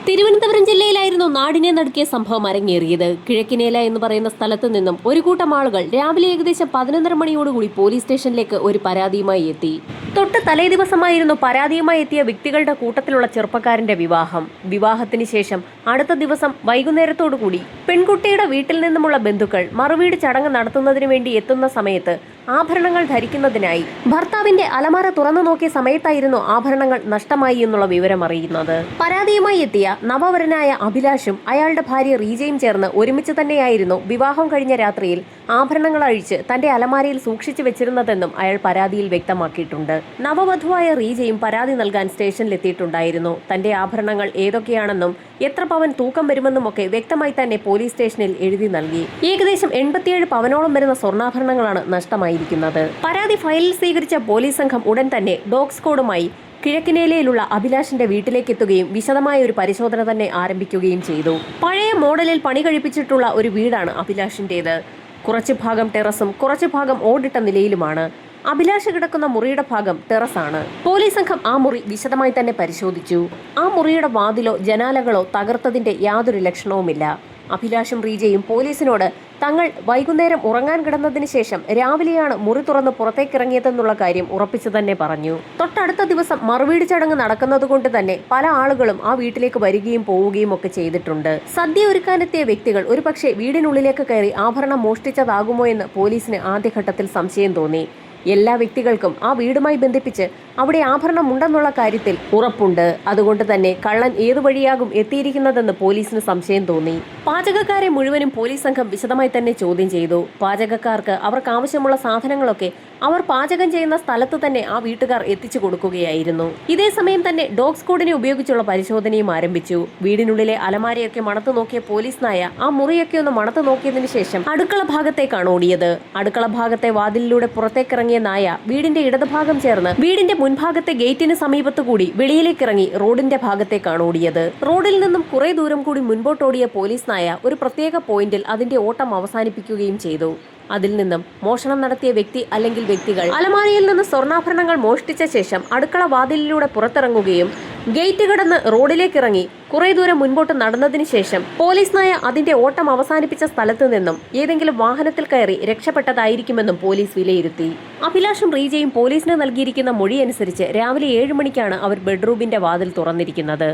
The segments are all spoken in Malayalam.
തിരുവനന്തപുരം ജില്ലയിലായിരുന്നു നാടിനെ നടുക്കിയ സംഭവം അരങ്ങേറിയത്. കിഴക്കിനേല എന്ന് പറയുന്ന സ്ഥലത്ത് നിന്നും ഒരു കൂട്ടം ആളുകൾ രാവിലെ ഏകദേശം 11:30 മണിയോടുകൂടി പോലീസ് സ്റ്റേഷനിലേക്ക് ഒരു പരാതിയുമായി എത്തി. തൊട്ട് തലേ ദിവസമായിരുന്നു പരാതിയുമായി എത്തിയ വ്യക്തികളുടെ കൂട്ടത്തിലുള്ള ചെറുപ്പക്കാരന്റെ വിവാഹം. വിവാഹത്തിന് ശേഷം അടുത്ത ദിവസം വൈകുന്നേരത്തോടുകൂടി പെൺകുട്ടിയുടെ വീട്ടിൽ നിന്നുമുള്ള ബന്ധുക്കൾ മറുവീട് ചടങ്ങ് നടത്തുന്നതിന് വേണ്ടി എത്തുന്ന സമയത്ത് ആഭരണങ്ങൾ ധരിക്കുന്നതിനായി ഭർത്താവിന്റെ അലമാര തുറന്നു നോക്കിയ സമയത്തായിരുന്നു ആഭരണങ്ങൾ നഷ്ടമായി എന്നുള്ള വിവരം അറിയുന്നത്. പരാതിയുമായി എത്തിയ നവവരനായ അഭിലാഷും അയാളുടെ ഭാര്യ റീജയും ചേർന്ന് ഒരുമിച്ച് തന്നെയായിരുന്നു വിവാഹം കഴിഞ്ഞ രാത്രിയിൽ ആഭരണങ്ങൾ അഴിച്ച് തന്റെ അലമാരയിൽ സൂക്ഷിച്ചു വെച്ചിരുന്നതെന്നും അയാൾ പരാതിയിൽ വ്യക്തമാക്കിയിട്ടുണ്ട്. നവവധുവായ റീജയും പരാതി നൽകാൻ സ്റ്റേഷനിലെത്തിയിട്ടുണ്ടായിരുന്നു. തന്റെ ആഭരണങ്ങൾ ഏതൊക്കെയാണെന്നും എത്ര പവൻ തൂക്കം വരുമെന്നുമൊക്കെ വ്യക്തമായി തന്നെ പോലീസ് സ്റ്റേഷനിൽ എഴുതി നൽകി. ഏകദേശം 87 പവനോളം വരുന്ന സ്വർണ്ണാഭരണങ്ങളാണ് നഷ്ടമായിരിക്കുന്നത്. പരാതി ഫയലിൽ സ്വീകരിച്ച പോലീസ് സംഘം ഉടൻ തന്നെ ഡോഗ് സ്ക്വാഡുമായി കിഴക്കിനേലയിലുള്ള അഭിലാഷിന്റെ വീട്ടിലേക്ക് എത്തുകയും വിശദമായ ഒരു പരിശോധന തന്നെ ആരംഭിക്കുകയും ചെയ്തു. പഴയ മോഡലിൽ പണി കഴിപ്പിച്ചിട്ടുള്ള ഒരു വീടാണ് അഭിലാഷിന്റേത്. കുറച്ചു ഭാഗം ടെറസും കുറച്ചു ഭാഗം ഓടിട്ട നിലയിലുമാണ്. അഭിലാഷ് കിടക്കുന്ന മുറിയുടെ ഭാഗം ടെറസാണ്. പോലീസ് സംഘം ആ മുറി വിശദമായി തന്നെ പരിശോധിച്ചു. ആ മുറിയുടെ വാതിലോ ജനാലകളോ തകർത്തതിന്റെ യാതൊരു ലക്ഷണവുമില്ല. അഭിലാഷും റീജയും പോലീസിനോട് തങ്ങൾ വൈകുന്നേരം ഉറങ്ങാൻ കിടന്നതിന് ശേഷം രാവിലെയാണ് മുറി തുറന്ന് പുറത്തേക്കിറങ്ങിയതെന്നുള്ള കാര്യം ഉറപ്പിച്ചു തന്നെ പറഞ്ഞു. തൊട്ടടുത്ത ദിവസം മറുവീട് ചടങ്ങ് നടക്കുന്നതുകൊണ്ട് തന്നെ പല ആളുകളും ആ വീട്ടിലേക്ക് വരികയും പോവുകയും ഒക്കെ ചെയ്തിട്ടുണ്ട്. സദ്യ ഒരുക്കാനെത്തിയ വ്യക്തികൾ ഒരുപക്ഷെ വീടിനുള്ളിലേക്ക് കയറി ആഭരണം മോഷ്ടിച്ചതാകുമോ എന്ന് പോലീസിന് ആദ്യഘട്ടത്തിൽ സംശയം തോന്നി. എല്ലാ വ്യക്തികൾക്കും ആ വീടുമായി ബന്ധിപ്പിച്ച് അവിടെ ആഭരണം ഉണ്ടെന്നുള്ള കാര്യത്തിൽ ഉറപ്പുണ്ട്. അതുകൊണ്ട് തന്നെ കള്ളൻ ഏതു വഴിയാകും എത്തിയിരിക്കുന്നതെന്ന് പോലീസിന് സംശയം തോന്നി. പാചകക്കാരെ മുഴുവനും പോലീസ് സംഘം വിശദമായി തന്നെ ചോദ്യം ചെയ്തു. പാചകക്കാർക്ക് അവർക്ക് ആവശ്യമുള്ള സാധനങ്ങളൊക്കെ അവർ പാചകം ചെയ്യുന്ന സ്ഥലത്ത് തന്നെ ആ വീട്ടുകാർ എത്തിച്ചു കൊടുക്കുകയായിരുന്നു. ഇതേ സമയം തന്നെ ഡോഗ് സ്ക്വാഡിനെ ഉപയോഗിച്ചുള്ള പരിശോധനയും ആരംഭിച്ചു. വീടിനുള്ളിലെ അലമാരയൊക്കെ മണത്തു നോക്കിയ പോലീസ് നായ ആ മുറിയൊക്കെ ഒന്ന് മണത്തു നോക്കിയതിനു ശേഷം അടുക്കള ഭാഗത്തേക്കാണ് ഓടിയത്. അടുക്കള ഭാഗത്തെ വാതിലിലൂടെ പുറത്തേക്കിറങ്ങിയ നായ വീടിന്റെ ഇടതുഭാഗം ചേർന്ന് വീടിന്റെ മുൻഭാഗത്തെ ഗേറ്റിന് സമീപത്തുകൂടി വെളിയിലേക്കിറങ്ങി റോഡിന്റെ ഭാഗത്തേക്കാണ് ഓടിയത്. റോഡിൽ നിന്നും കുറെ ദൂരം കൂടി മുൻപോട്ടോടിയ പോലീസ് നായ ഒരു പ്രത്യേക പോയിന്റിൽ അതിന്റെ ഓട്ടം അവസാനിപ്പിക്കുകയും ചെയ്തു. അതിൽ നിന്നും മോഷണം നടത്തിയ വ്യക്തി അല്ലെങ്കിൽ വ്യക്തികൾ അലമാരയിൽ നിന്ന് സ്വർണ്ണാഭരണങ്ങൾ മോഷ്ടിച്ച ശേഷം അടുക്കള വാതിലിലൂടെ പുറത്തിറങ്ങുകയും ഗേറ്റ് കടന്ന് റോഡിലേക്കിറങ്ങി കുറെ ദൂരം മുൻപോട്ട് നടന്നതിന് ശേഷം പോലീസ് നായ അതിന്റെ ഓട്ടം അവസാനിപ്പിച്ച സ്ഥലത്ത് നിന്നും ഏതെങ്കിലും വാഹനത്തിൽ കയറി രക്ഷപ്പെട്ടതായിരിക്കുമെന്നും പോലീസ് വിലയിരുത്തി. അഭിലാഷും റീജയും പോലീസിന് നൽകിയിരിക്കുന്ന മൊഴി അനുസരിച്ച് രാവിലെ 7 മണിക്കാണ് അവർ ബെഡ്റൂമിന്റെ വാതിൽ തുറന്നിരിക്കുന്നത്.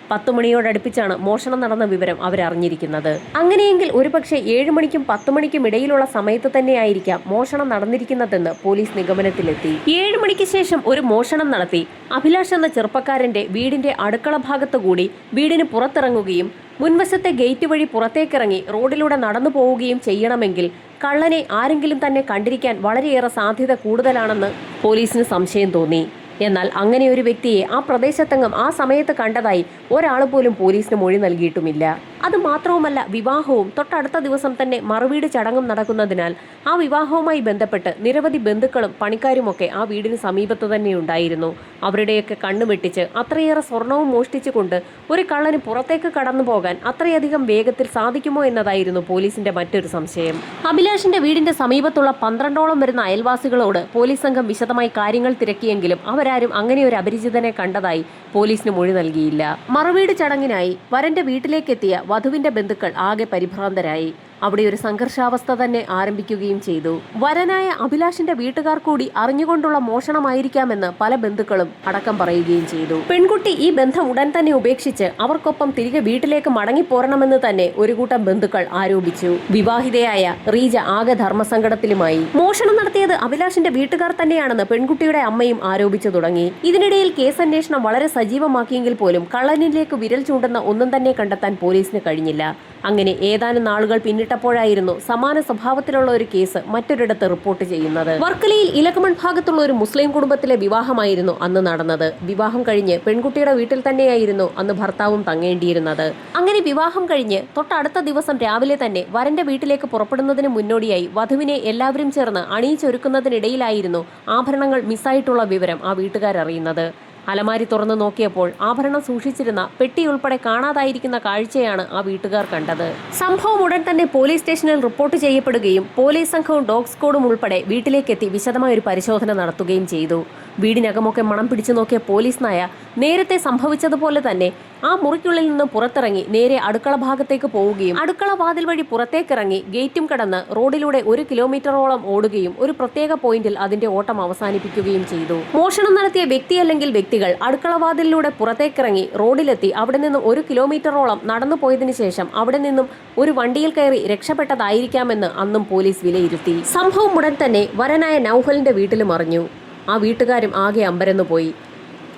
10 മണിയോടടുപ്പിച്ചാണ് മോഷണം നടന്ന വിവരം അവരറിഞ്ഞിരിക്കുന്നത്. അങ്ങനെയെങ്കിൽ ഒരുപക്ഷെ 7 മണിക്കും 10 മണിക്കും ഇടയിലുള്ള സമയത്ത് തന്നെയായിരിക്കാം മോഷണം നടന്നിരിക്കുന്നതെന്ന് പോലീസ് നിഗമനത്തിലെത്തി. 7 മണിക്ക് ശേഷം ഒരു മോഷണം നടത്തി അഭിലാഷ് എന്ന ചെറുപ്പക്കാരന്റെ വീടിന്റെ അടുക്കള ഭാഗത്തുകൂടി വീടിന് പുറത്തിറങ്ങുകയും മുൻവശത്തെ ഗേറ്റ് വഴി പുറത്തേക്കിറങ്ങി റോഡിലൂടെ നടന്നു പോവുകയും ചെയ്യണമെങ്കിൽ കള്ളനെ ആരെങ്കിലും തന്നെ കണ്ടിരിക്കാൻ വളരെയേറെ സാധ്യത കൂടുതലാണെന്ന് പോലീസിന് സംശയം തോന്നി. എന്നാൽ അങ്ങനെ ഒരു വ്യക്തിയെ ആ പ്രദേശത്തെങ്ങും ആ സമയത്ത് കണ്ടതായി ഒരാൾ പോലും പോലീസിന് മൊഴി നൽകിയിട്ടുമില്ല. അതുമാത്രവുമല്ല, വിവാഹവും തൊട്ടടുത്ത ദിവസം തന്നെ മറുവീട് ചടങ്ങും നടക്കുന്നതിനാൽ ആ വിവാഹവുമായി ബന്ധപ്പെട്ട് നിരവധി ബന്ധുക്കളും പണിക്കാരുമൊക്കെ ആ വീടിന് സമീപത്ത് തന്നെ ഉണ്ടായിരുന്നു. അവരുടെയൊക്കെ കണ്ണു വെട്ടിച്ച് അത്രയേറെ സ്വർണവും മോഷ്ടിച്ചുകൊണ്ട് ഒരു കള്ളന് പുറത്തേക്ക് കടന്നു പോകാൻ അത്രയധികം വേഗത്തിൽ സാധിക്കുമോ എന്നതായിരുന്നു പോലീസിന്റെ മറ്റൊരു സംശയം. അഭിലാഷിന്റെ വീടിന്റെ സമീപത്തുള്ള 12ഓളം വരുന്ന അയൽവാസികളോട് പോലീസ് സംഘം വിശദമായി കാര്യങ്ങൾ തിരക്കിയെങ്കിലും അവരാരും അങ്ങനെ ഒരു അപരിചിതനെ കണ്ടതായി പോലീസിന് മൊഴി നൽകിയില്ല. മറുവീട് ചടങ്ങിനായി വരന്റെ വീട്ടിലേക്കെത്തിയ വധുവിന്റെ ബന്ധുക്കൾ ആകെ പരിഭ്രാന്തരായി. അവിടെ ഒരു സംഘർഷാവസ്ഥ തന്നെ ആരംഭിക്കുകയും ചെയ്തു. വരനായ അഭിലാഷിന്റെ വീട്ടുകാർ കൂടി അറിഞ്ഞുകൊണ്ടുള്ള മോഷണമായിരിക്കാമെന്ന് പല ബന്ധുക്കളും അടക്കം പറയുകയും ചെയ്തു. പെൺകുട്ടി ഈ ബന്ധം ഉടൻ തന്നെ ഉപേക്ഷിച്ച് അവർക്കൊപ്പം തിരികെ വീട്ടിലേക്ക് മടങ്ങിപ്പോരണമെന്ന് തന്നെ ഒരു കൂട്ടം ബന്ധുക്കൾ ആരോപിച്ചു. വിവാഹിതയായ റീജ ആകെ ധർമ്മസങ്കടത്തിലുമായി. മോഷണം നടത്തിയത് അഭിലാഷിന്റെ വീട്ടുകാർ തന്നെയാണെന്ന് പെൺകുട്ടിയുടെ അമ്മയും ആരോപിച്ചു തുടങ്ങി. ഇതിനിടയിൽ കേസന്വേഷണം വളരെ സജീവമാക്കിയെങ്കിൽ പോലും കള്ളനിലേക്ക് വിരൽ ചൂണ്ടുന്ന ഒന്നും തന്നെ കണ്ടെത്താൻ പോലീസിന് കഴിഞ്ഞില്ല. അങ്ങനെ ഏതാനും നാളുകൾ പിന്നിട്ടപ്പോഴായിരുന്നു സമാന സ്വഭാവത്തിലുള്ള ഒരു കേസ് മറ്റൊരിടത്ത് റിപ്പോർട്ട് ചെയ്യുന്നത്. വർക്കലയിൽ ഇലക്കമൺ ഭാഗത്തുള്ള ഒരു മുസ്ലിം കുടുംബത്തിലെ വിവാഹമായിരുന്നു അന്ന് നടന്നത്. വിവാഹം കഴിഞ്ഞ് പെൺകുട്ടിയുടെ വീട്ടിൽ തന്നെയായിരുന്നു അന്ന് ഭർത്താവും തങ്ങേണ്ടിയിരുന്നത്. അങ്ങനെ വിവാഹം കഴിഞ്ഞ് തൊട്ടടുത്ത ദിവസം രാവിലെ തന്നെ വരന്റെ വീട്ടിലേക്ക് പുറപ്പെടുന്നതിന് മുന്നോടിയായി വധുവിനെ എല്ലാവരും ചേർന്ന് അണിയിച്ചൊരുക്കുന്നതിനിടയിലായിരുന്നു ആഭരണങ്ങൾ മിസ്സായിട്ടുള്ള വിവരം ആ വീട്ടുകാരറിയുന്നത്. അലമാരി തുറന്നു നോക്കിയപ്പോൾ ആഭരണം സൂക്ഷിച്ചിരുന്ന പെട്ടിയുൾപ്പെടെ കാണാതായിരിക്കുന്ന കാഴ്ചയാണ് ആ വീട്ടുകാർ കണ്ടത്. സംഭവം ഉടൻ തന്നെ പോലീസ് സ്റ്റേഷനിൽ റിപ്പോർട്ട് ചെയ്യപ്പെടുകയും പോലീസ് സംഘവും ഡോഗ് സ്ക്വാഡും ഉൾപ്പെടെ വീട്ടിലേക്കെത്തി വിശദമായ ഒരു പരിശോധന നടത്തുകയും ചെയ്തു. വീടിനകമൊക്കെ മണം പിടിച്ചു നോക്കിയ പോലീസ് നായ നേരത്തെ സംഭവിച്ചതുപോലെ തന്നെ ആ മുറിക്കുള്ളിൽ നിന്ന് പുറത്തിറങ്ങി നേരെ അടുക്കള ഭാഗത്തേക്ക് പോവുകയും അടുക്കള വാതിൽ വഴി പുറത്തേക്കിറങ്ങി ഗേറ്റും കടന്ന് റോഡിലൂടെ 1 കിലോമീറ്ററോളം ഓടുകയും ഒരു പ്രത്യേക പോയിന്റിൽ അതിന്റെ ഓട്ടം അവസാനിപ്പിക്കുകയും ചെയ്തു. മോഷണം നടത്തിയ വ്യക്തി അല്ലെങ്കിൽ വ്യക്തികൾ അടുക്കള വാതിലിലൂടെ പുറത്തേക്കിറങ്ങി റോഡിലെത്തി അവിടെ നിന്നും 1 കിലോമീറ്ററോളം നടന്നു പോയതിനു ശേഷം അവിടെ നിന്നും ഒരു വണ്ടിയിൽ കയറി രക്ഷപ്പെട്ടതായിരിക്കാമെന്ന് അന്നും പോലീസ് വിലയിരുത്തി. സംഭവം ഉടൻ തന്നെ വരനായ നൗഫലിന്റെ വീട്ടിലും അറിഞ്ഞു. ആ വീട്ടുകാരും ആകെ അമ്പരന്നുപോയി.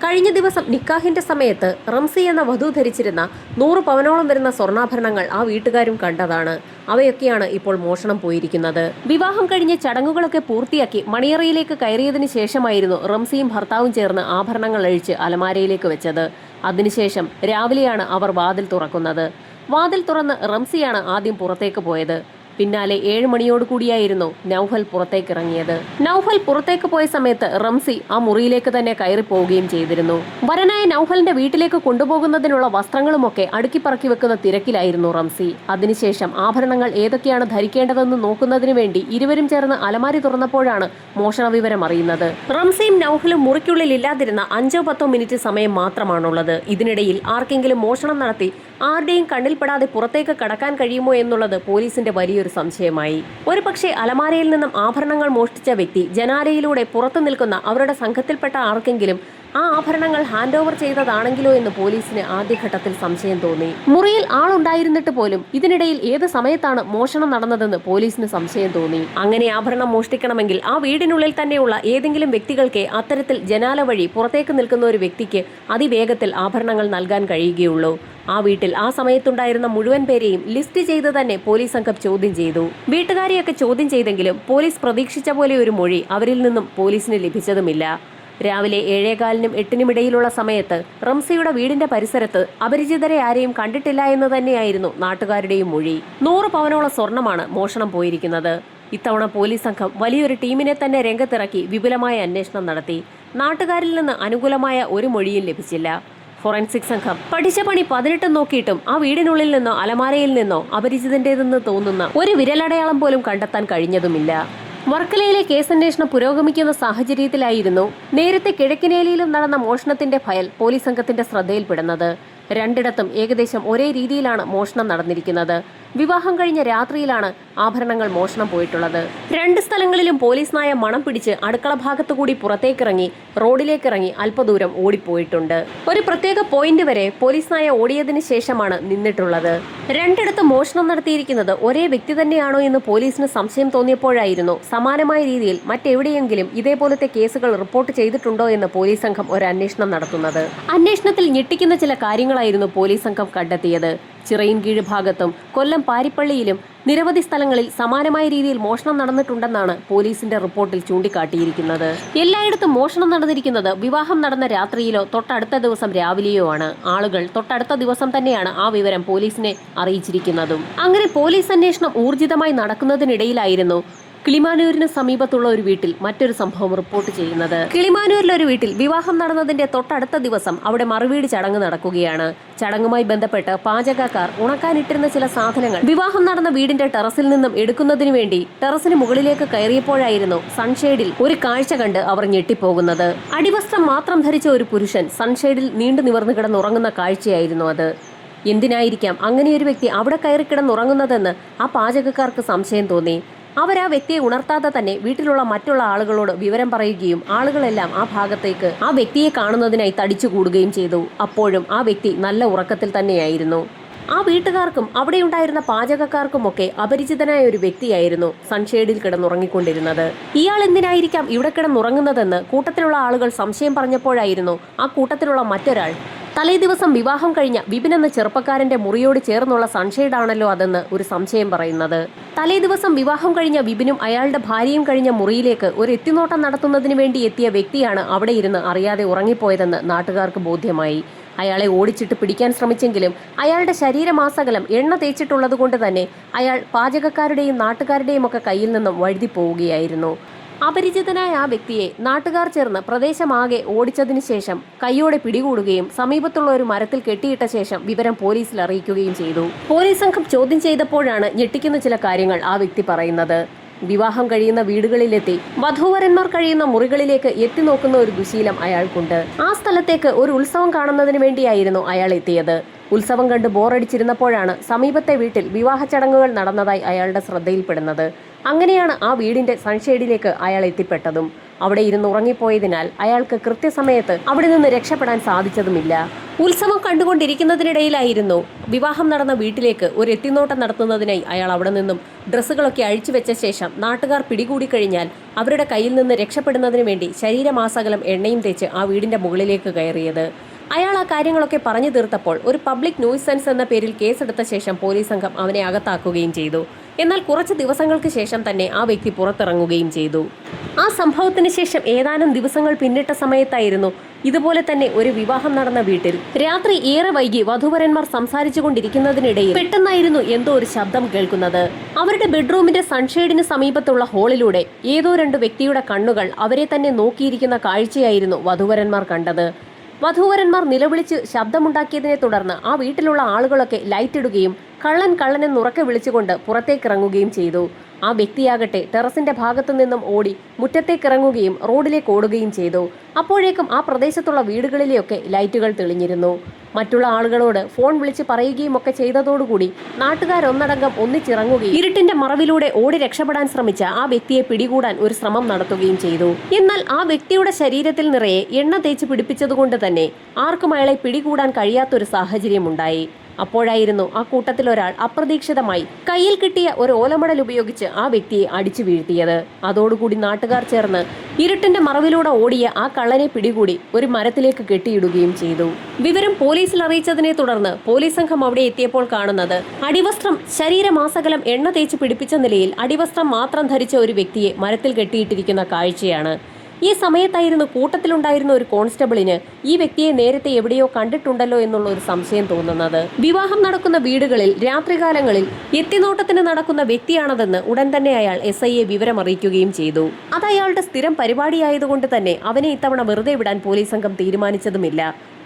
കഴിഞ്ഞ ദിവസം നിക്കാഹിന്റെ സമയത്ത് റംസി എന്ന വധു ധരിച്ചിരുന്ന 100 പവനോളം വരുന്ന സ്വർണ്ണാഭരണങ്ങൾ ആ വീട്ടുകാരും കണ്ടതാണ്. അവയൊക്കെയാണ് ഇപ്പോൾ മോഷണം പോയിരിക്കുന്നത്. വിവാഹം കഴിഞ്ഞ് ചടങ്ങുകളൊക്കെ പൂർത്തിയാക്കി മണിയറയിലേക്ക് കയറിയതിനു ശേഷമായിരുന്നു റംസിയും ഭർത്താവും ചേർന്ന് ആഭരണങ്ങൾ അഴിച്ച് അലമാരയിലേക്ക് വെച്ചത്. അതിനുശേഷം രാവിലെയാണ് അവർ വാതിൽ തുറക്കുന്നത്. വാതിൽ തുറന്ന് റംസിയാണ് ആദ്യം പുറത്തേക്ക് പോയത്. പിന്നാലെ 7 മണിയോടുകൂടിയായിരുന്നു നൗഫൽ പുറത്തേക്കിറങ്ങിയത്. നൗഫൽ പുറത്തേക്ക് പോയ സമയത്ത് റംസി ആ മുറിയിലേക്ക് തന്നെ കയറി പോവുകയും ചെയ്തിരുന്നു. വരനായ നൗഫലിന്റെ വീട്ടിലേക്ക് കൊണ്ടുപോകുന്നതിനുള്ള വസ്ത്രങ്ങളുമൊക്കെ അടുക്കിപ്പറക്കി വെക്കുന്ന തിരക്കിലായിരുന്നു റംസി. അതിനുശേഷം ആഭരണങ്ങൾ ഏതൊക്കെയാണ് ധരിക്കേണ്ടതെന്ന് നോക്കുന്നതിന് വേണ്ടി ഇരുവരും ചേർന്ന് അലമാരി തുറന്നപ്പോഴാണ് മോഷണ വിവരം അറിയുന്നത്. റംസിയും നൗഫലും മുറിക്കുള്ളിൽ ഇല്ലാതിരുന്ന 5-10 മിനിറ്റ് സമയം മാത്രമാണുള്ളത്. ഇതിനിടയിൽ ആർക്കെങ്കിലും മോഷണം നടത്തി ആരുടെയും കണ്ണിൽപ്പെടാതെ പുറത്തേക്ക് കടക്കാൻ കഴിയുമോ എന്നുള്ളത് പോലീസിന്റെ വലിയൊരു സംശയമായി. ഒരു പക്ഷേ അലമാരയിൽ നിന്നും ആഭരണങ്ങൾ മോഷ്ടിച്ച വ്യക്തി ജനാലയിലൂടെ പുറത്തു നിൽക്കുന്ന അവരുടെ സംഘത്തിൽപ്പെട്ട ആർക്കെങ്കിലും ആ ആഭരണങ്ങൾ ഹാൻഡ് ഓവർ ചെയ്തതാണെങ്കിലോ എന്ന് പോലീസിന് ആദ്യഘട്ടത്തിൽ സംശയം തോന്നി. മുറിയിൽ ആളുണ്ടായിരുന്നിട്ട് പോലും ഇതിനിടയിൽ ഏത് സമയത്താണ് മോഷണം നടന്നതെന്ന് പോലീസിന് സംശയം തോന്നി. അങ്ങനെ ആഭരണം മോഷ്ടിക്കണമെങ്കിൽ ആ വീടിനുള്ളിൽ തന്നെയുള്ള ഏതെങ്കിലും വ്യക്തികൾക്ക് അത്തരത്തിൽ ജനാല വഴി പുറത്തേക്ക് നിൽക്കുന്ന ഒരു വ്യക്തിക്ക് അതിവേഗത്തിൽ ആഭരണങ്ങൾ നൽകാൻ കഴിയുകയുള്ളൂ. ആ വീട്ടിൽ ആ സമയത്തുണ്ടായിരുന്ന മുഴുവൻ പേരെയും ലിസ്റ്റ് ചെയ്ത് തന്നെ പോലീസ് സംഘം ചോദ്യം ചെയ്തു. വീട്ടുകാരെയൊക്കെ ചോദ്യം ചെയ്തെങ്കിലും പോലീസ് പ്രതീക്ഷിച്ച പോലെ ഒരു മൊഴി അവരിൽ നിന്നും പോലീസിന് ലഭിച്ചതുമില്ല. രാവിലെ 7:15-നും 8-നും ഇടയിലുള്ള സമയത്ത് റംസിയുടെ വീടിന്റെ പരിസരത്ത് അപരിചിതരെ ആരെയും കണ്ടിട്ടില്ല എന്ന് തന്നെയായിരുന്നു നാട്ടുകാരുടെയും മൊഴി. 100 പവനോളം സ്വർണമാണ് മോഷണം പോയിരിക്കുന്നത്. ഇത്തവണ പോലീസ് സംഘം വലിയൊരു ടീമിനെ തന്നെ രംഗത്തിറക്കി വിപുലമായ അന്വേഷണം നടത്തി. നാട്ടുകാരിൽ നിന്ന് അനുകൂലമായ ഒരു മൊഴിയും ലഭിച്ചില്ല. ഫോറൻസിക് സംഘം പഠിച്ച പണി 18 നോക്കിയിട്ടും ആ വീടിനുള്ളിൽ നിന്നോ അലമാരയിൽ നിന്നോ അപരിചിതന്റേതെന്ന് തോന്നുന്ന ഒരു വിരലടയാളം പോലും കണ്ടെത്താൻ കഴിഞ്ഞതുമില്ല. വർക്കലയിലെ കേസന്വേഷണം പുരോഗമിക്കുന്ന സാഹചര്യത്തിലായിരുന്നു നേരത്തെ കിഴക്കിനേലിയിലും നടന്ന മോഷണത്തിന്റെ ഫയൽ പോലീസ് സംഘത്തിന്റെ ശ്രദ്ധയിൽപ്പെടുന്നത്. രണ്ടിടത്തും ഏകദേശം ഒരേ രീതിയിലാണ് മോഷണം നടന്നിരിക്കുന്നത്. വിവാഹം കഴിഞ്ഞ രാത്രിയിലാണ് ആഭരണങ്ങൾ മോഷണം പോയിട്ടുള്ളത്. 2 സ്ഥലങ്ങളിലും പോലീസ് നായ മണം പിടിച്ച് അടുക്കള ഭാഗത്തുകൂടി പുറത്തേക്കിറങ്ങി റോഡിലേക്കിറങ്ങി അല്പദൂരം ഓടിപ്പോയിട്ടുണ്ട്. ഒരു പ്രത്യേക പോയിന്റ് വരെ പോലീസ് നായ ഓടിയതിനു ശേഷമാണ് നിന്നിട്ടുള്ളത്. രണ്ടിടത്തും മോഷണം നടത്തിയിരിക്കുന്നത് ഒരേ വ്യക്തി തന്നെയാണോ എന്ന് പോലീസിന് സംശയം തോന്നിയപ്പോഴായിരുന്നു സമാനമായ രീതിയിൽ മറ്റെവിടെയെങ്കിലും ഇതേപോലത്തെ കേസുകൾ റിപ്പോർട്ട് ചെയ്തിട്ടുണ്ടോ എന്ന് പോലീസ് സംഘം ഒരു അന്വേഷണം നടത്തുന്നത്. അന്വേഷണത്തിൽ ഞെട്ടിക്കുന്ന ചില കാര്യങ്ങളായിരുന്നു പോലീസ് സംഘം കണ്ടെത്തിയത്. ചിറയിൻകീഴ് ഭാഗത്തും കൊല്ലം പാരിപ്പള്ളിയിലും നിരവധി സ്ഥലങ്ങളിൽ സമാനമായ രീതിയിൽ മോഷണം നടന്നിട്ടുണ്ടെന്നാണ് പോലീസിന്റെ റിപ്പോർട്ടിൽ ചൂണ്ടിക്കാട്ടിയിരിക്കുന്നത്. എല്ലായിടത്തും മോഷണം നടന്നിരിക്കുന്നത് വിവാഹം നടന്ന രാത്രിയിലോ തൊട്ടടുത്ത ദിവസം രാവിലെയോ ആണ്. ആളുകൾ തൊട്ടടുത്ത ദിവസം തന്നെയാണ് ആ വിവരം പോലീസിനെ അറിയിച്ചിരിക്കുന്നതും. അങ്ങനെ പോലീസ് അന്വേഷണം ഊർജിതമായി നടക്കുന്നതിനിടയിലായിരുന്നു കിളിമാനൂരിന് സമീപത്തുള്ള ഒരു വീട്ടിൽ മറ്റൊരു സംഭവം റിപ്പോർട്ട് ചെയ്യുന്നത്. കിളിമാനൂരിലെ ഒരു വീട്ടിൽ വിവാഹം നടന്നതിന്റെ തൊട്ടടുത്ത ദിവസം അവിടെ മറുവീട് ചടങ്ങ് നടക്കുകയാണ്. ചടങ്ങുമായി ബന്ധപ്പെട്ട് പാചകക്കാർ ഉണക്കാനിട്ടിരുന്ന ചില സാധനങ്ങൾ വിവാഹം നടന്ന വീടിന്റെ ടെറസിൽ നിന്നും എടുക്കുന്നതിനു വേണ്ടി ടെറസിന് മുകളിലേക്ക് കയറിയപ്പോഴായിരുന്നു സൺഷെയ്ഡിൽ ഒരു കാഴ്ച കണ്ട് അവർ ഞെട്ടിപ്പോകുന്നത്. അടിവസ്ത്രം മാത്രം ധരിച്ച ഒരു പുരുഷൻ സൺഷെയ്ഡിൽ നീണ്ടു നിവർന്നു കിടന്നുറങ്ങുന്ന കാഴ്ചയായിരുന്നു അത്. എന്തിനായിരിക്കാം അങ്ങനെയൊരു വ്യക്തി അവിടെ കയറി കിടന്നുറങ്ങുന്നതെന്ന് ആ പാചകക്കാർക്ക് സംശയം തോന്നി. അവർ ആ വ്യക്തിയെ ഉണർത്താതെ തന്നെ വീട്ടിലുള്ള മറ്റുള്ള ആളുകളോട് വിവരം പറയുകയും ആളുകളെല്ലാം ആ ഭാഗത്തേക്ക് ആ വ്യക്തിയെ കാണുന്നതിനായി തടിച്ചുകൂടുകയും ചെയ്തു. അപ്പോഴും ആ വ്യക്തി നല്ല ഉറക്കത്തിൽ തന്നെയായിരുന്നു. ആ വീട്ടുകാർക്കും അവിടെയുണ്ടായിരുന്ന പാചകക്കാർക്കുമൊക്കെ അപരിചിതനായ ഒരു വ്യക്തിയായിരുന്നു സൺഷെയ്ഡിൽ കിടന്നുറങ്ങിക്കൊണ്ടിരുന്നത്. ഇയാൾ എന്തിനായിരിക്കാം ഇവിടെ കിടന്നുറങ്ങുന്നതെന്ന് കൂട്ടത്തിലുള്ള ആളുകൾ സംശയം പറഞ്ഞപ്പോഴായിരുന്നു ആ കൂട്ടത്തിലുള്ള മറ്റൊരാൾ തലേ ദിവസം വിവാഹം കഴിഞ്ഞ വിപിൻ എന്ന ചെറുപ്പക്കാരന്റെ മുറിയോട് ചേർന്നുള്ള സൺഷെയ്ഡാണല്ലോ അതെന്ന് ഒരു സംശയം പറയുന്നത്. തലേ ദിവസം വിവാഹം കഴിഞ്ഞ വിപിനും അയാളുടെ ഭാര്യയും കഴിഞ്ഞ മുറിയിലേക്ക് ഒരു എത്തിനോട്ടം നടത്തുന്നതിന് വേണ്ടി എത്തിയ വ്യക്തിയാണ് അവിടെ ഇരുന്ന് അറിയാതെ ഉറങ്ങിപ്പോയതെന്ന് നാട്ടുകാർക്ക് ബോധ്യമായി. അയാളെ ഓടിച്ചിട്ട് പിടിക്കാൻ ശ്രമിച്ചെങ്കിലും അയാളുടെ ശരീരമാസകലം എണ്ണ തേച്ചിട്ടുള്ളത് കൊണ്ട് തന്നെ അയാൾ പാചകക്കാരുടെയും നാട്ടുകാരുടെയും ഒക്കെ കയ്യിൽ നിന്നും വഴുതി പോവുകയായിരുന്നു. അപരിചിതനായ ആ വ്യക്തിയെ നാട്ടുകാർ ചേർന്ന് പ്രദേശമാകെ ഓടിച്ചതിനു ശേഷം കൈയോടെ പിടികൂടുകയും സമീപത്തുള്ള ഒരു മരത്തിൽ കെട്ടിയിട്ട ശേഷം വിവരം പോലീസിൽ അറിയിക്കുകയും ചെയ്തു. പോലീസ് സംഘം ചോദ്യം ചെയ്തപ്പോഴാണ് ഞെട്ടിക്കുന്ന ചില കാര്യങ്ങൾ ആ വ്യക്തി പറയുന്നത്. വിവാഹം കഴിയുന്ന വീടുകളിലെത്തി വധൂവരന്മാർ കഴിയുന്ന മുറികളിലേക്ക് എത്തി നോക്കുന്ന ഒരു ദുശീലം അയാൾക്കുണ്ട്. ആ സ്ഥലത്തേക്ക് ഒരു ഉത്സവം കാണുന്നതിന് വേണ്ടിയായിരുന്നു അയാൾ എത്തിയത്. ഉത്സവം കണ്ട് ബോറടിച്ചിരുന്നപ്പോഴാണ് സമീപത്തെ വീട്ടിൽ വിവാഹ ചടങ്ങുകൾ നടന്നതായി അയാളുടെ ശ്രദ്ധയിൽപ്പെടുന്നത്. അങ്ങനെയാണ് ആ വീടിന്റെ സൺഷെയ്ഡിലേക്ക് അയാൾ എത്തിപ്പെട്ടതും. അവിടെ ഇരുന്ന് ഉറങ്ങിപ്പോയതിനാൽ അയാൾക്ക് കൃത്യസമയത്ത് അവിടെ നിന്ന് രക്ഷപ്പെടാൻ സാധിച്ചതുമില്ല. ഉത്സവം കണ്ടുകൊണ്ടിരിക്കുന്നതിനിടയിലായിരുന്നു വിവാഹം നടന്ന വീട്ടിലേക്ക് ഒരു എത്തിനോട്ടം നടത്തുന്നതിനായി അയാൾ അവിടെ നിന്നും ഡ്രസ്സുകളൊക്കെ അഴിച്ചു വെച്ച ശേഷം നാട്ടുകാർ പിടികൂടി കഴിഞ്ഞാൽ അവരുടെ കയ്യിൽ നിന്ന് രക്ഷപ്പെടുന്നതിന് വേണ്ടി ശരീരമാസകലം എണ്ണയും തേച്ച് ആ വീടിന്റെ മുകളിലേക്ക് കയറിയത്. അയാൾ ആ കാര്യങ്ങളൊക്കെ പറഞ്ഞു തീർത്തപ്പോൾ ഒരു പബ്ലിക് ന്യൂസൻസ് എന്ന പേരിൽ കേസെടുത്ത ശേഷം പോലീസ് സംഘം അവനെ അകത്താക്കുകയും ചെയ്തു. എന്നാൽ കുറച്ച് ദിവസങ്ങൾക്ക് ശേഷം തന്നെ ആ വ്യക്തി പുറത്തിറങ്ങുകയും ചെയ്തു. ആ സംഭവത്തിന് ശേഷം ഏതാനും ദിവസങ്ങൾ പിന്നിട്ട സമയത്തായിരുന്നു ഇതുപോലെ തന്നെ ഒരു വിവാഹം നടന്ന വീട്ടിൽ രാത്രി ഏറെ വൈകി വധൂവരന്മാർ സംസാരിച്ചു കൊണ്ടിരിക്കുന്നതിനിടയിൽ പെട്ടെന്നായിരുന്നു എന്തോ ഒരു ശബ്ദം കേൾക്കുന്നത്. അവരുടെ ബെഡ്റൂമിന്റെ സൺഷെയ്ഡിന് സമീപത്തുള്ള ഹോളിലൂടെ ഏതോ രണ്ട് വ്യക്തിയുടെ കണ്ണുകൾ അവരെ തന്നെ നോക്കിയിരിക്കുന്ന കാഴ്ചയായിരുന്നു വധൂവരന്മാർ കണ്ടത്. വധൂവരന്മാർ നിലവിളിച്ച് ശബ്ദമുണ്ടാക്കിയതിനെ തുടർന്ന് ആ വീട്ടിലുള്ള ആളുകളൊക്കെ ലൈറ്റ് ഇടുകയും കള്ളൻ എന്നുറക്കെ വിളിച്ചുകൊണ്ട് പുറത്തേക്കിറങ്ങുകയും ചെയ്തു. ആ വ്യക്തിയാകട്ടെ ടെറസിന്റെ ഭാഗത്തു നിന്നും ഓടി മുറ്റത്തേക്കിറങ്ങുകയും റോഡിലേക്ക് ഓടുകയും ചെയ്തു. അപ്പോഴേക്കും ആ പ്രദേശത്തുള്ള വീടുകളിലെയൊക്കെ ലൈറ്റുകൾ തെളിഞ്ഞിരുന്നു. മറ്റുള്ള ആളുകളോട് ഫോൺ വിളിച്ച് പറയുകയും ഒക്കെ ചെയ്തതോടുകൂടി നാട്ടുകാരൊന്നടങ്കം ഒന്നിച്ചിറങ്ങുകയും ഇരുട്ടിന്റെ മറവിലൂടെ ഓടി രക്ഷപ്പെടാൻ ശ്രമിച്ച ആ വ്യക്തിയെ പിടികൂടാൻ ഒരു ശ്രമം നടത്തുകയും ചെയ്തു. എന്നാൽ ആ വ്യക്തിയുടെ ശരീരത്തിൽ നിറയെ എണ്ണ തേച്ച് പിടിപ്പിച്ചതുകൊണ്ട് തന്നെ ആർക്കും അയാളെ പിടികൂടാൻ കഴിയാത്തൊരു സാഹചര്യമുണ്ടായി. അപ്പോഴായിരുന്നു ആ കൂട്ടത്തിലൊരാൾ അപ്രതീക്ഷിതമായി കയ്യിൽ കിട്ടിയ ഒരു ഓലമടൽ ഉപയോഗിച്ച് ആ വ്യക്തിയെ അടിച്ചു വീഴ്ത്തിയത്. അതോടുകൂടി നാട്ടുകാർ ചേർന്ന് ഇരുട്ടിന്റെ മറവിലൂടെ ഓടിയ ആ കള്ളനെ പിടികൂടി ഒരു മരത്തിലേക്ക് കെട്ടിയിടുകയും ചെയ്തു. വിവരം പോലീസിൽ അറിയിച്ചതിനെ തുടർന്ന് പോലീസ് സംഘം അവിടെ എത്തിയപ്പോൾ കാണുന്നത് അടിവസ്ത്രം ശരീരമാസകലം എണ്ണ തേച്ച് പിടിപ്പിച്ച നിലയിൽ അടിവസ്ത്രം മാത്രം ധരിച്ച ഒരു വ്യക്തിയെ മരത്തിൽ കെട്ടിയിട്ടിരിക്കുന്ന കാഴ്ചയാണ്. ഈ സമയത്തായിരുന്നു കൂട്ടത്തിലുണ്ടായിരുന്ന ഒരു കോൺസ്റ്റബിളിന് ഈ വ്യക്തിയെ നേരത്തെ എവിടെയോ കണ്ടിട്ടുണ്ടല്ലോ എന്നുള്ള ഒരു സംശയം തോന്നുന്നത്. വിവാഹം നടക്കുന്ന വീടുകളിൽ രാത്രികാലങ്ങളിൽ എത്തിനോട്ടത്തിന് നടക്കുന്ന വ്യക്തിയാണതെന്ന് ഉടൻ തന്നെ അയാൾ SIയെ വിവരമറിയിക്കുകയും ചെയ്തു. അത് അയാളുടെ സ്ഥിരം പരിപാടിയായതുകൊണ്ട് തന്നെ അവനെ ഇത്തവണ വെറുതെ വിടാൻ പോലീസ് സംഘം തീരുമാനിച്ചതുമില്ല.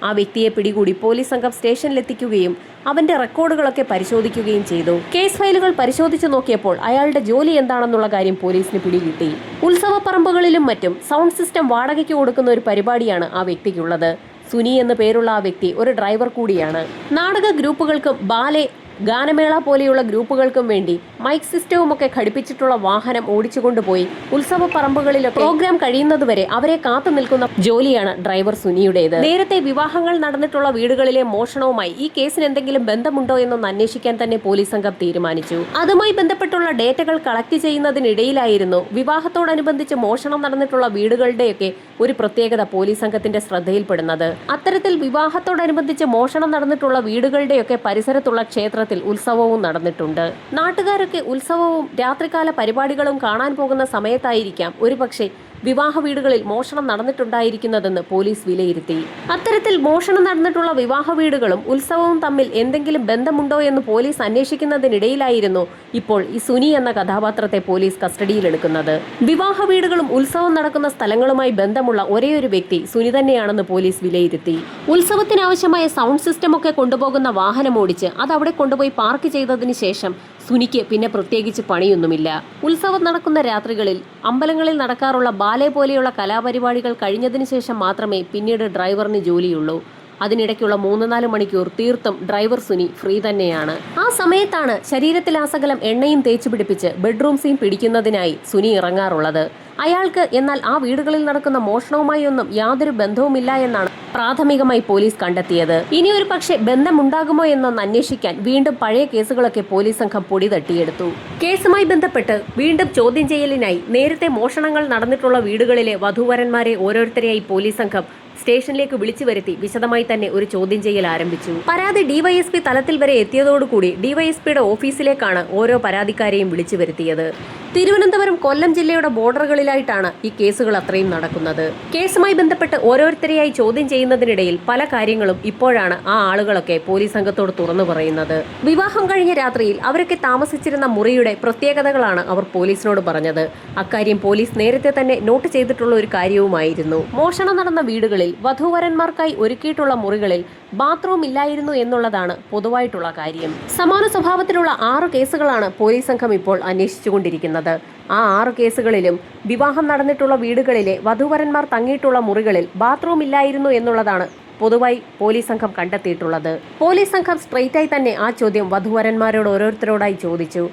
ആ വ്യക്തിയെ പിടികൂടി പോലീസ് സംഘം സ്റ്റേഷനിലെത്തിക്കുകയും അവന്റെ റെക്കോർഡുകളൊക്കെ പരിശോധിക്കുകയും ചെയ്തു. കേസ് ഫയലുകൾ പരിശോധിച്ചു നോക്കിയപ്പോൾ അയാളുടെ ജോലി എന്താണെന്നുള്ള കാര്യം പോലീസിന് പിടികിട്ടി. ഉത്സവപ്പറമ്പുകളിലും മറ്റും സൗണ്ട് സിസ്റ്റം വാടകയ്ക്ക് കൊടുക്കുന്ന ഒരു പരിപാടിയാണ് ആ വ്യക്തിക്കുള്ളത്. സുനി എന്ന പേരുള്ള ആ വ്യക്തി ഒരു ഡ്രൈവർ കൂടിയാണ്. നാടക ഗ്രൂപ്പുകൾക്കും ബാലെ ഗാനമേള പോലെയുള്ള ഗ്രൂപ്പുകൾക്കും വേണ്ടി മൈക്ക് സിസ്റ്റവും ഒക്കെ ഘടിപ്പിച്ചിട്ടുള്ള വാഹനം ഓടിച്ചുകൊണ്ടുപോയി ഉത്സവ പറമ്പുകളിലൊക്കെ പ്രോഗ്രാം കഴിയുന്നതുവരെ അവരെ കാത്തു നിൽക്കുന്ന ജോലിയാണ് ഡ്രൈവർ സുനിയുടേത്. നേരത്തെ വിവാഹങ്ങൾ നടന്നിട്ടുള്ള വീടുകളിലെ മോഷണവുമായി ഈ കേസിന് എന്തെങ്കിലും ബന്ധമുണ്ടോ എന്നൊന്ന് അന്വേഷിക്കാൻ തന്നെ പോലീസ് സംഘം തീരുമാനിച്ചു. അതുമായി ബന്ധപ്പെട്ടുള്ള ഡേറ്റകൾ കളക്ട് ചെയ്യുന്നതിനിടയിലായിരുന്നു വിവാഹത്തോടനുബന്ധിച്ച് മോഷണം നടന്നിട്ടുള്ള വീടുകളുടെയൊക്കെ ഒരു പ്രത്യേകത പോലീസ് സംഘത്തിന്റെ ശ്രദ്ധയിൽപ്പെടുന്നത്. അത്തരത്തിൽ വിവാഹത്തോടനുബന്ധിച്ച് മോഷണം നടന്നിട്ടുള്ള വീടുകളുടെയൊക്കെ പരിസരത്തുള്ള ക്ഷേത്രത്തിൽ ഉത്സവവും നടന്നിട്ടുണ്ട്. നാട്ടുകാരൊക്കെ ഉത്സവവും രാത്രികാല പരിപാടികളും കാണാൻ പോകുന്ന സമയത്തായിരിക്കാം ഒരുപക്ഷെ വിവാഹ വീടുകളിൽ മോഷണം നടന്നിട്ടുണ്ടായിരിക്കുന്നതെന്ന് പോലീസ് വിലയിരുത്തി. അത്തരത്തിൽ മോഷണം നടന്നിട്ടുള്ള വിവാഹ വീടുകളും ഉത്സവവും തമ്മിൽ എന്തെങ്കിലും ബന്ധമുണ്ടോ എന്ന് പോലീസ് അന്വേഷിക്കുന്നതിനിടയിലായിരുന്നു ഇപ്പോൾ ഈ സുനി എന്ന കഥാപാത്രത്തെ പോലീസ് കസ്റ്റഡിയിലെടുക്കുന്നത്. വിവാഹ വീടുകളും ഉത്സവം നടക്കുന്ന സ്ഥലങ്ങളുമായി ബന്ധമുള്ള ഒരേയൊരു വ്യക്തി സുനി തന്നെയാണെന്ന് പോലീസ് വിലയിരുത്തി. ഉത്സവത്തിനാവശ്യമായ സൗണ്ട് സിസ്റ്റം ഒക്കെ കൊണ്ടുപോകുന്ന വാഹനം ഓടിച്ച് അത് അവിടെ കൊണ്ടുപോയി പാർക്ക് ചെയ്തതിന് ശേഷം സുനിക്ക് പിന്നെ പ്രത്യേകിച്ച് പണിയൊന്നുമില്ല. ഉത്സവം നടക്കുന്ന രാത്രികളിൽ അമ്പലങ്ങളിൽ നടക്കാറുള്ള ബാലെ പോലെയുള്ള കലാപരിപാടികൾ കഴിഞ്ഞതിന് ശേഷം മാത്രമേ പിന്നീട് ഡ്രൈവറിന് ജോലിയുള്ളൂ. അതിനിടയ്ക്കുള്ള 3-4 മണിക്കൂർ തീർത്തും ഡ്രൈവർ സുനി ഫ്രീ തന്നെയാണ്. ആ സമയത്താണ് ശരീരത്തിലാസകലം എണ്ണയും തേച്ചു പിടിപ്പിച്ച് ബെഡ്റൂം സീൻ പിടിക്കുന്നതിനായി സുനി ഇറങ്ങാറുള്ളത്. അയാൾക്ക് എന്നാൽ ആ വീടുകളിൽ നടക്കുന്ന മോഷണവുമായി ഒന്നും യാതൊരു ബന്ധവുമില്ല എന്നാണ് പ്രാഥമികമായി പോലീസ് കണ്ടെത്തിയത്. ഇനി ഒരു പക്ഷേ ബന്ധമുണ്ടാകുമോ എന്നൊന്ന് അന്വേഷിക്കാൻ വീണ്ടും പഴയ കേസുകളൊക്കെ പോലീസ് സംഘം പൊടി തട്ടിയെടുത്തു. കേസുമായി ബന്ധപ്പെട്ട് വീണ്ടും ചോദ്യം ചെയ്യലിനായി നേരത്തെ മോഷണങ്ങൾ നടന്നിട്ടുള്ള വീടുകളിലെ വധൂവരന്മാരെ ഓരോരുത്തരെയായി പോലീസ് സംഘം സ്റ്റേഷനിലേക്ക് വിളിച്ചു വരുത്തി വിശദമായി തന്നെ ഒരു ചോദ്യം ചെയ്യൽ ആരംഭിച്ചു. പരാതി DYSP തലത്തിൽ വരെ എത്തിയതോടുകൂടി DYSPയുടെ ഓഫീസിലേക്കാണ് ഓരോ പരാതിക്കാരെയും വിളിച്ചു വരുത്തിയത്. തിരുവനന്തപുരം കൊല്ലം ജില്ലയുടെ ബോർഡറുകളിലായിട്ടാണ് ഈ കേസുകൾ അത്രയും നടക്കുന്നത്. കേസുമായി ബന്ധപ്പെട്ട് ഓരോരുത്തരെയായി ചോദ്യം ചെയ്യുന്നതിനിടയിൽ പല കാര്യങ്ങളും ഇപ്പോഴാണ് ആ ആളുകളൊക്കെ പോലീസ് സംഘത്തോട് തുറന്നു പറയുന്നത്. വിവാഹം കഴിഞ്ഞ രാത്രിയിൽ അവരൊക്കെ താമസിച്ചിരുന്ന മുറിയുടെ പ്രത്യേകതകളാണ് അവർ പോലീസിനോട് പറഞ്ഞത്. അക്കാര്യം പോലീസ് നേരത്തെ തന്നെ നോട്ട് ചെയ്തിട്ടുള്ള ഒരു കാര്യവുമായിരുന്നു. മോഷണം നടന്ന വീടുകളിൽ വധൂവരന്മാർക്കായി ഒരുക്കിയിട്ടുള്ള മുറികളിൽ ബാത്റൂം ഇല്ലായിരുന്നു എന്നുള്ളതാണ് പൊതുവായിട്ടുള്ള കാര്യം. സമാന സ്വഭാവത്തിലുള്ള 6 കേസുകളാണ് പോലീസ് സംഘം ഇപ്പോൾ അന്വേഷിച്ചുകൊണ്ടിരിക്കുന്നത്. ചെയ്തിട്ടുള്ളത്. ആ 6 കേസുകളിലും വിവാഹം നടന്നിട്ടുള്ള വീടുകളിലെ വധൂവരന്മാർ തങ്ങിയിട്ടുള്ള മുറികളിൽ ബാത്റൂം ഇല്ലായിരുന്നു എന്നുള്ളതാണ് പൊതുവായി പോലീസ് സംഘം കണ്ടെത്തിയിട്ടുള്ളത്. പോലീസ് സംഘം സ്ട്രെയിറ്റായി തന്നെ ആ ചോദ്യം വധൂവരന്മാരോട് ഓരോരുത്തരോടായി ചോദിച്ചു.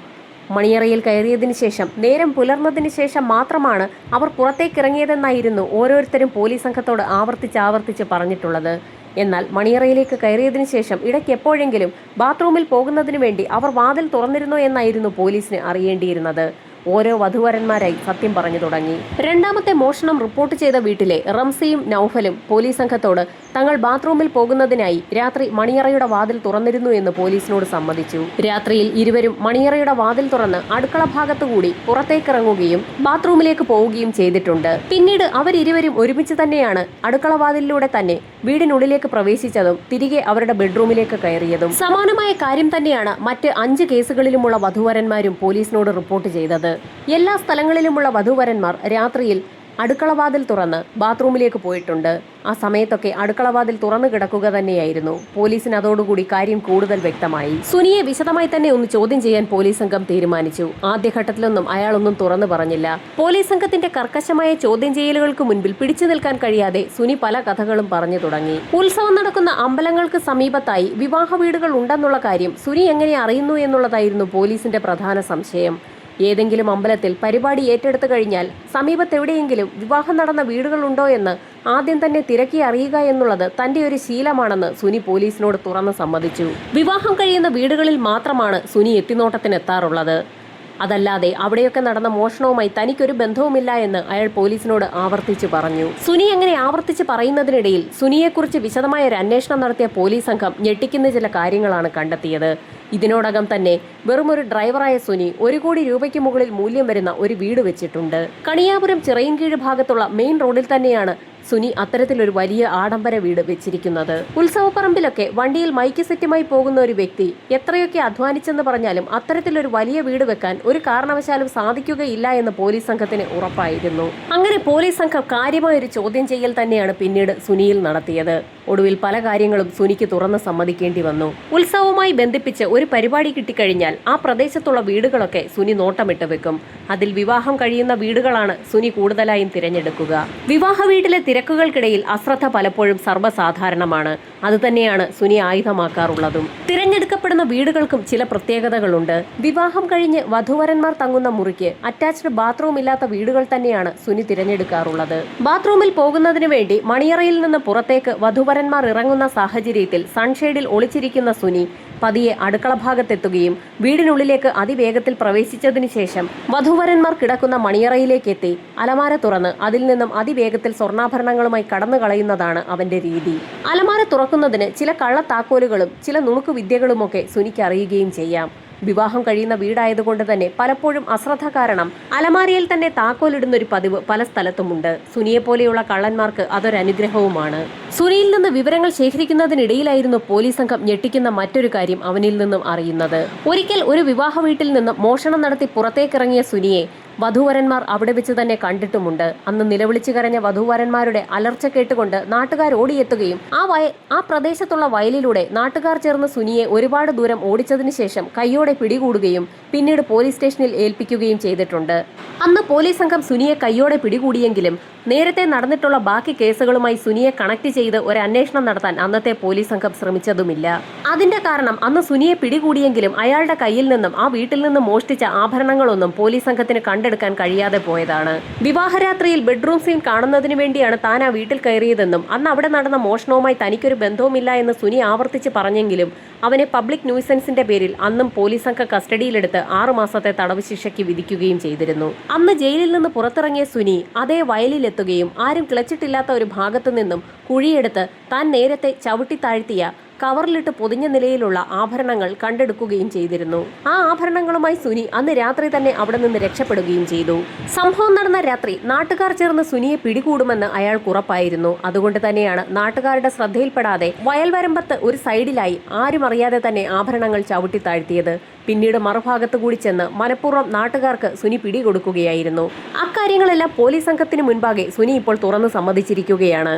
മണിയറയിൽ കയറിയതിനു ശേഷം നേരം പുലർന്നതിന് ശേഷം മാത്രമാണ് അവർ പുറത്തേക്കിറങ്ങിയതെന്നായിരുന്നു ഓരോരുത്തരും പോലീസ് സംഘത്തോട് ആവർത്തിച്ച് പറഞ്ഞിട്ടുള്ളത്. എന്നാൽ മണിയറയിലേക്ക് കയറിയതിനു ശേഷം ഇടയ്ക്ക് എപ്പോഴെങ്കിലും ബാത്റൂമിൽ പോകുന്നതിനു വേണ്ടി അവർ വാതിൽ തുറന്നിരുന്നോ എന്നായിരുന്നു പോലീസിന് അറിയേണ്ടിയിരുന്നത്. ഓരോ വധൂവരന്മാരായി സത്യം പറഞ്ഞു തുടങ്ങി. രണ്ടാമത്തെ മോഷണം റിപ്പോർട്ട് ചെയ്ത വീട്ടിലെ റംസിയും നൌഫലും പോലീസ് സംഘത്തോട് തങ്ങൾ ബാത്റൂമിൽ പോകുന്നതിനായി രാത്രി മണിയറയുടെ വാതിൽ തുറന്നിരുന്നു എന്ന് പോലീസിനോട് സമ്മതിച്ചു. രാത്രിയിൽ ഇരുവരും മണിയറയുടെ വാതിൽ തുറന്ന് അടുക്കള ഭാഗത്തുകൂടി പുറത്തേക്കിറങ്ങുകയും ബാത്റൂമിലേക്ക് പോവുകയും ചെയ്തിട്ടുണ്ട്. പിന്നീട് അവരിരുവരും ഒരുമിച്ച് തന്നെയാണ് അടുക്കള വാതിലിലൂടെ തന്നെ വീടിനുള്ളിലേക്ക് പ്രവേശിച്ചതും തിരികെ അവരുടെ ബെഡ്റൂമിലേക്ക് കയറിയതും. സമാനമായ കാര്യം തന്നെയാണ് മറ്റ് 5 കേസുകളിലുമുള്ള വധൂവരന്മാരും പോലീസിനോട് റിപ്പോർട്ട് ചെയ്തത്. എല്ലാ സ്ഥലങ്ങളിലുമുള്ള വധൂവരന്മാർ രാത്രിയിൽ അടുക്കളവാതിൽ തുറന്ന് ബാത്റൂമിലേക്ക് പോയിട്ടുണ്ട്. ആ സമയത്തൊക്കെ അടുക്കളവാതിൽ തുറന്നു കിടക്കുക തന്നെയായിരുന്നു. പോലീസിന് അതോടുകൂടി കാര്യം കൂടുതൽ വ്യക്തമായി. സുനിയെ വിശദമായി തന്നെ ഒന്ന് ചോദ്യം ചെയ്യാൻ പോലീസ് സംഘം തീരുമാനിച്ചു. ആദ്യഘട്ടത്തിലൊന്നും അയാളൊന്നും തുറന്നു പറഞ്ഞില്ല. പോലീസ് സംഘത്തിന്റെ കർക്കശമായ ചോദ്യം ചെയ്യലുകൾക്ക് മുൻപിൽ പിടിച്ചു നിൽക്കാൻ കഴിയാതെ സുനി പല കഥകളും പറഞ്ഞു തുടങ്ങി. ഉത്സവം നടക്കുന്ന അമ്പലങ്ങൾക്ക് സമീപത്തായി വിവാഹ വീടുകൾ ഉണ്ടെന്നുള്ള കാര്യം സുനി എങ്ങനെ അറിയുന്നു എന്നുള്ളതായിരുന്നു പോലീസിന്റെ പ്രധാന സംശയം. ഏതെങ്കിലും അമ്പലത്തിൽ പരിപാടി ഏറ്റെടുത്തു കഴിഞ്ഞാൽ സമീപത്തെവിടെയെങ്കിലും വിവാഹം നടന്ന വീടുകളുണ്ടോ എന്ന് ആദ്യം തന്നെ തിരക്കി അറിയുക എന്നുള്ളത് തന്റെ ഒരു ശീലമാണെന്ന് സുനി പോലീസിനോട് തുറന്ന് സമ്മതിച്ചു. വിവാഹം കഴിയുന്ന വീടുകളിൽ മാത്രമാണ് സുനി എത്തിനോട്ടത്തിനെത്താറുള്ളത്. അതല്ലാതെ അവിടെയൊക്കെ നടന്ന മോഷണവുമായി തനിക്കൊരു ബന്ധവുമില്ല എന്ന് അയാൾ പോലീസിനോട് ആവർത്തിച്ചു പറഞ്ഞു. സുനി അങ്ങനെ ആവർത്തിച്ച് പറയുന്നതിനിടയിൽ സുനിയെക്കുറിച്ച് വിശദമായ ഒരു അന്വേഷണം നടത്തിയ പോലീസ് സംഘം ഞെട്ടിക്കുന്ന ചില കാര്യങ്ങളാണ് കണ്ടെത്തിയത്. ഇതിനോടകം തന്നെ വെറുമൊരു ഡ്രൈവറായ സുനി 1 കോടി രൂപയ്ക്ക് മുകളിൽ മൂല്യം വരുന്ന ഒരു വീട് വെച്ചിട്ടുണ്ട്. കണിയാപുരം ചിറയിൻകീഴ് ഭാഗത്തുള്ള മെയിൻ റോഡിൽ തന്നെയാണ് സുനി അത്തരത്തിലൊരു വലിയ ആഡംബര വീട് വെച്ചിരിക്കുന്നത്. ഉത്സവപ്പറമ്പിലൊക്കെ വണ്ടിയിൽ മൈക്ക് സെറ്റുമായി പോകുന്ന ഒരു വ്യക്തി എത്രയൊക്കെ അധ്വാനിച്ചെന്ന് പറഞ്ഞാലും അത്തരത്തിലൊരു വലിയ വീട് വെക്കാൻ ഒരു കാരണവശാലും സാധിക്കുകയില്ല എന്ന് പോലീസ് സംഘത്തിന് ഉറപ്പായിരുന്നു. അങ്ങനെ പോലീസ് സംഘം കാര്യമായൊരു ചോദ്യം ചെയ്യൽ തന്നെയാണ് പിന്നീട് സുനിയിൽ നടത്തിയത്. ഒടുവിൽ പല കാര്യങ്ങളും സുനിക്ക് തുറന്ന് സമ്മതിക്കേണ്ടി വന്നു. ഉത്സവവുമായി ബന്ധിപ്പിച്ച് ഒരു പരിപാടി കിട്ടിക്കഴിഞ്ഞാൽ ആ പ്രദേശത്തുള്ള വീടുകളൊക്കെ സുനി നോട്ടമിട്ട് വെക്കും. അതിൽ വിവാഹം കഴിയുന്ന വീടുകളാണ് സുനി കൂടുതലായും തിരഞ്ഞെടുക്കുക. വിവാഹ വീട്ടിലെ തിരക്കുകൾക്കിടയിൽ അശ്രദ്ധ പലപ്പോഴും സർവ്വസാധാരണമാണ്. അതുതന്നെയാണ് സുനി ആയുധമാക്കാറുള്ളതും. തിരഞ്ഞെടുക്കപ്പെടുന്ന വീടുകൾക്കും ചില പ്രത്യേകതകളുണ്ട്. വിവാഹം കഴിഞ്ഞ് വധൂവരന്മാർ തങ്ങുന്ന മുറിക്ക് അറ്റാച്ച്ഡ് ബാത്റൂം ഇല്ലാത്ത വീടുകൾ തന്നെയാണ് സുനി തിരഞ്ഞെടുക്കാറുള്ളത്. ബാത്റൂമിൽ പോകുന്നതിന് വേണ്ടി മണിയറയിൽ നിന്ന് പുറത്തേക്ക് വധൂവരന്മാർ ഇറങ്ങുന്ന സാഹചര്യത്തിൽ സൺഷെയ്ഡിൽ ഒളിച്ചിരിക്കുന്ന സുനി പതിയെ അടുക്കള ഭാഗത്തെത്തുകയും വീടിനുള്ളിലേക്ക് അതിവേഗത്തിൽ പ്രവേശിച്ചതിന് ശേഷം വധൂവരന്മാർ കിടക്കുന്ന മണിയറയിലേക്ക് എത്തി അലമാര തുറന്ന് അതിൽ നിന്നും അതിവേഗത്തിൽ സ്വർണ്ണാഭരണങ്ങളുമായി കടന്നു കളയുന്നതാണ് അവന്റെ രീതി. അലമാര തുറക്കുന്നതിന് ചില കള്ളത്താക്കോലുകളും ചില നുണുക്കു വിദ്യകളുമൊക്കെ സുനിക്ക് അറിയുകയും ചെയ്യാം. വിവാഹം കഴിയുന്ന വീടായതുകൊണ്ട് തന്നെ പലപ്പോഴും അശ്രദ്ധ കാരണം അലമാരയിൽ തന്നെ താക്കോലിടുന്നൊരു പതിവ് പല സ്ഥലത്തുമുണ്ട്. സുനിയെ പോലെയുള്ള കള്ളന്മാർക്ക് അതൊരനുഗ്രഹവുമാണ്. സുനിയിൽ നിന്ന് വിവരങ്ങൾ ശേഖരിക്കുന്നതിനിടയിലായിരുന്നു പോലീസ് സംഘം ഞെട്ടിക്കുന്ന മറ്റൊരു കാര്യം അവനിൽ നിന്നും അറിയുന്നത്. ഒരിക്കൽ ഒരു വിവാഹ വീട്ടിൽ നിന്ന് മോഷണം നടത്തി പുറത്തേക്കിറങ്ങിയ സുനിയെ വധൂവരന്മാർ അവിടെ വെച്ച് തന്നെ കണ്ടിട്ടുമുണ്ട്. അന്ന് നിലവിളിച്ചു കരഞ്ഞ വധൂവരന്മാരുടെ അലർച്ച കേട്ടുകൊണ്ട് നാട്ടുകാർ ഓടിയെത്തുകയും ആ പ്രദേശത്തുള്ള വയലിലൂടെ നാട്ടുകാർ ചേർന്ന് സുനിയെ ഒരുപാട് ദൂരം ഓടിച്ചതിന് ശേഷം കൈയോടെ പിടികൂടുകയും പിന്നീട് പോലീസ് സ്റ്റേഷനിൽ ഏൽപ്പിക്കുകയും ചെയ്തിട്ടുണ്ട്. അന്ന് പോലീസ് സംഘം സുനിയെ കൈയോടെ പിടികൂടിയെങ്കിലും നേരത്തെ നടന്നിട്ടുള്ള ബാക്കി കേസുകളുമായി സുനിയെ കണക്ട് ചെയ്ത് ഒരു അന്വേഷണം നടത്താൻ അന്നത്തെ പോലീസ് സംഘം ശ്രമിച്ചതുമില്ല. അതിന്റെ കാരണം അന്ന് സുനിയെ പിടികൂടിയെങ്കിലും അയാളുടെ കയ്യിൽ നിന്നും ആ വീട്ടിൽ നിന്നും മോഷ്ടിച്ച ആഭരണങ്ങളൊന്നും പോലീസ് സംഘത്തിന് കണ്ടെടുക്കാൻ കഴിയാതെ പോയതാണ്. വിവാഹരാത്രിയിൽ ബെഡ്റൂം സീൻ കാണുന്നതിന് വേണ്ടിയാണ് താൻ ആ വീട്ടിൽ കയറിയതെന്നും അന്ന് അവിടെ നടന്ന മോഷണവുമായി തനിക്കൊരു ബന്ധവുമില്ല എന്ന് സുനി ആവർത്തിച്ച് പറഞ്ഞെങ്കിലും അവനെ പബ്ലിക് ന്യൂസൻസിന്റെ പേരിൽ അന്നും പോലീസ് സംഘം കസ്റ്റഡിയിലെടുത്ത് 6 മാസത്തെ തടവ് ശിക്ഷയ്ക്ക് വിധിക്കുകയും ചെയ്തിരുന്നു. അന്ന് ജയിലിൽ നിന്ന് പുറത്തിറങ്ങിയ സുനി അതേ വയലിലെത്തുകയും ആരും കിളച്ചിട്ടില്ലാത്ത ഒരു ഭാഗത്തു നിന്നും കുഴിയെടുത്ത് താൻ നേരത്തെ ചവിട്ടി താഴ്ത്തിയ കവറിലിട്ട് പൊതിഞ്ഞ നിലയിലുള്ള ആഭരണങ്ങൾ കണ്ടെടുക്കുകയും ചെയ്തിരുന്നു. ആ ആഭരണങ്ങളുമായി സുനി അന്ന് രാത്രി തന്നെ അവിടെ നിന്ന് രക്ഷപ്പെടുകയും ചെയ്തു. സംഭവം നടന്ന രാത്രി നാട്ടുകാർ ചേർന്ന് സുനിയെ പിടികൂടുമെന്ന് അയാൾക്ക് ഉറപ്പായിരുന്നു. അതുകൊണ്ട് തന്നെയാണ് നാട്ടുകാരുടെ ശ്രദ്ധയിൽപ്പെടാതെ വയൽവരമ്പത്ത് ഒരു സൈഡിലായി ആരും അറിയാതെ തന്നെ ആഭരണങ്ങൾ ചവിട്ടി താഴ്ത്തിയത്. പിന്നീട് മറുഭാഗത്ത് കൂടി ചെന്ന് മനഃപൂർവ്വം നാട്ടുകാർക്ക് സുനി പിടികൊടുക്കുകയായിരുന്നു. അക്കാര്യങ്ങളെല്ലാം പോലീസ് സംഘത്തിന് മുൻപാകെ സുനി ഇപ്പോൾ തുറന്ന് സമ്മതിച്ചിരിക്കുകയാണ്.